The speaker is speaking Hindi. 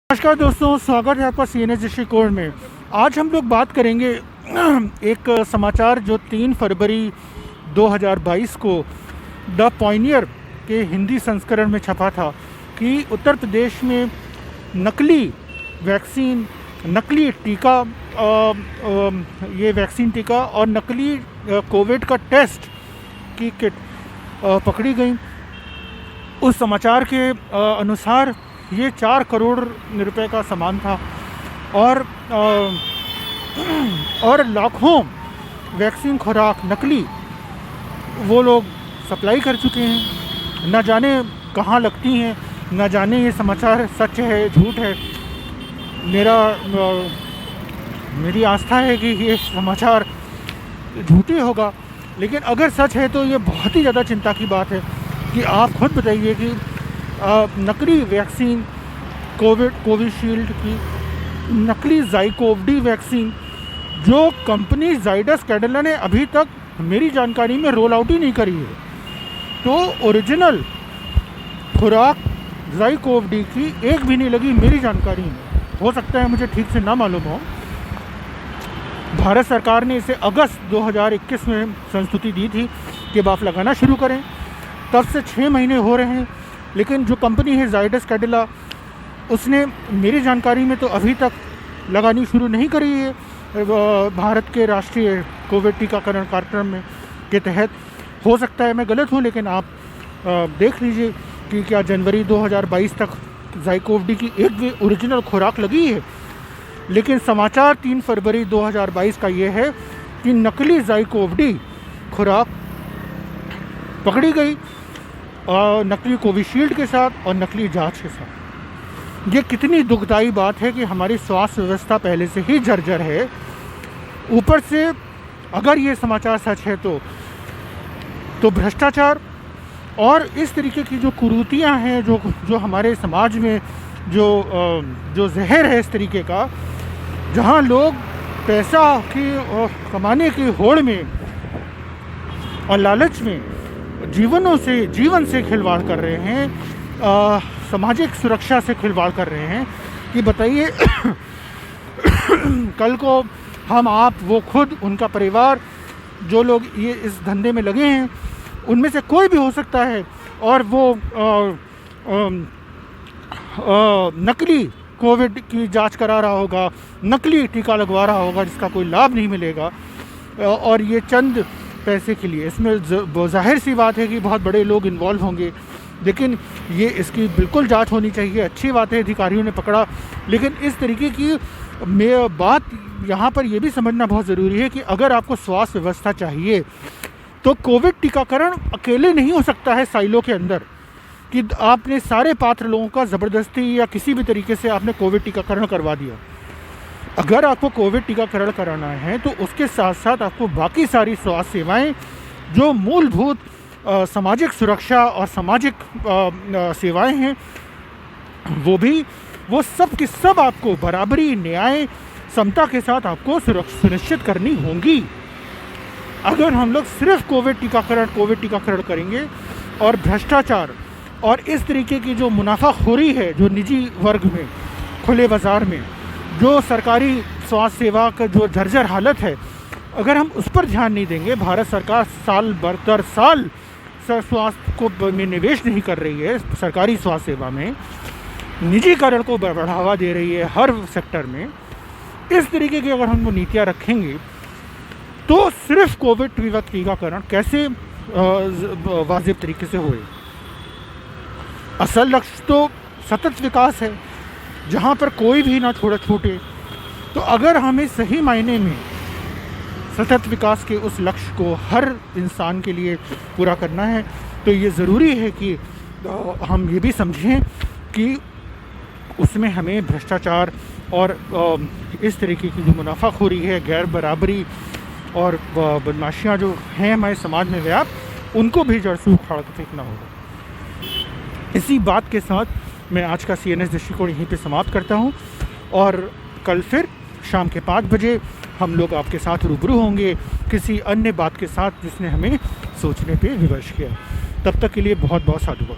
नमस्कार दोस्तों, स्वागत है आपका CNS दृष्टिकोण में। आज हम लोग बात करेंगे एक समाचार जो 3 फरवरी 2022 को द पॉइनियर के हिंदी संस्करण में छपा था कि उत्तर प्रदेश में नकली वैक्सीन, नकली टीका, ये वैक्सीन टीका और नकली कोविड का टेस्ट की किट पकड़ी गई। उस समाचार के अनुसार ये 4 करोड़ रुपए का सामान था और लाखों वैक्सीन खुराक नकली वो लोग सप्लाई कर चुके हैं। न जाने कहाँ लगती हैं, न जाने ये समाचार सच है झूठ है। मेरी आस्था है कि ये समाचार झूठी होगा, लेकिन अगर सच है तो ये बहुत ही ज़्यादा चिंता की बात है कि आप खुद बताइए कि नकली वैक्सीन कोविशील्ड की, नकली ज़ाइकोव-डी वैक्सीन जो कंपनी जाइडस कैडिला ने अभी तक मेरी जानकारी में रोल आउट ही नहीं करी है, तो ओरिजिनल खुराक ज़ाइकोव-डी की एक भी नहीं लगी मेरी जानकारी में। हो सकता है मुझे ठीक से ना मालूम हो। भारत सरकार ने इसे अगस्त 2021 में संस्तुति दी थी कि आप लगाना शुरू करें। तब से 6 महीने हो रहे हैं, लेकिन जो कंपनी है जाइडस कैडिला, उसने मेरी जानकारी में तो अभी तक लगानी शुरू नहीं करी है भारत के राष्ट्रीय कोविड टीकाकरण कार्यक्रम में के तहत। हो सकता है मैं गलत हूँ, लेकिन आप देख लीजिए कि क्या जनवरी 2022 तक ज़ाइकोव-डी की एक भी ओरिजिनल खुराक लगी है। लेकिन समाचार 3 फरवरी 2022 का ये है कि नकली ज़ाइकोव-डी खुराक पकड़ी गई, नकली कोविशील्ड के साथ और नकली जांच के साथ। ये कितनी दुखदाई बात है कि हमारी स्वास्थ्य व्यवस्था पहले से ही जर्जर है। ऊपर से अगर ये समाचार सच है तो भ्रष्टाचार और इस तरीके की जो कुरीतियाँ हैं, जो हमारे समाज में जो जहर है इस तरीके का, जहाँ लोग पैसा की कमाने की होड़ में और लालच में जीवन से खिलवाड़ कर रहे हैं, सामाजिक सुरक्षा से खिलवाड़ कर रहे हैं। कि बताइए कल को हम, आप, वो खुद, उनका परिवार, जो लोग ये इस धंधे में लगे हैं, उनमें से कोई भी हो सकता है और वो नकली कोविड की जांच करा रहा होगा, नकली टीका लगवा रहा होगा जिसका कोई लाभ नहीं मिलेगा, और ये चंद पैसे के लिए। इसमें जाहिर सी बात है कि बहुत बड़े लोग इन्वॉल्व होंगे, लेकिन ये इसकी बिल्कुल जांच होनी चाहिए। अच्छी बात है अधिकारियों ने पकड़ा, लेकिन इस तरीके की बात यहाँ पर ये भी समझना बहुत ज़रूरी है कि अगर आपको स्वास्थ्य व्यवस्था चाहिए तो कोविड टीकाकरण अकेले नहीं हो सकता है साइलो के अंदर, कि आपने सारे पात्र लोगों का ज़बरदस्ती या किसी भी तरीके से आपने कोविड टीकाकरण करवा दिया। अगर आपको कोविड टीकाकरण कराना है तो उसके साथ साथ आपको बाकी सारी स्वास्थ्य सेवाएं, जो मूलभूत सामाजिक सुरक्षा और सामाजिक सेवाएं हैं, वो सब की सब आपको बराबरी, न्याय, समता के साथ आपको सुनिश्चित करनी होंगी। अगर हम लोग सिर्फ कोविड टीकाकरण करेंगे और भ्रष्टाचार और इस तरीके की जो मुनाफाखोरी है, जो निजी वर्ग में, खुले बाज़ार में, जो सरकारी स्वास्थ्य सेवा का जो जर्जर हालत है, अगर हम उस पर ध्यान नहीं देंगे, भारत सरकार साल दर साल स्वास्थ्य को में निवेश नहीं कर रही है, सरकारी स्वास्थ्य सेवा में निजीकरण को बढ़ावा दे रही है हर सेक्टर में, इस तरीके की अगर हम वो नीतियाँ रखेंगे तो सिर्फ कोविड टीकाकरण कैसे वाजिब तरीके से होए। असल लक्ष्य तो सतत विकास है, जहाँ पर कोई भी ना छूटे। तो अगर हमें सही मायने में सतत विकास के उस लक्ष्य को हर इंसान के लिए पूरा करना है, तो ये ज़रूरी है कि हम ये भी समझें कि उसमें हमें भ्रष्टाचार और इस तरीके की जो मुनाफाखोरी है, गैर बराबरी और बदमाशियाँ जो हैं हमारे समाज में व्याप्त, उनको भी जड़ से उखाड़ कर फेंकना होगा। इसी बात के साथ मैं आज का CNS दृष्टिकोण यहीं पे समाप्त करता हूँ, और कल फिर शाम के 5 बजे हम लोग आपके साथ रूबरू होंगे किसी अन्य बात के साथ जिसने हमें सोचने पे विवश किया। तब तक के लिए बहुत बहुत साधुवाद।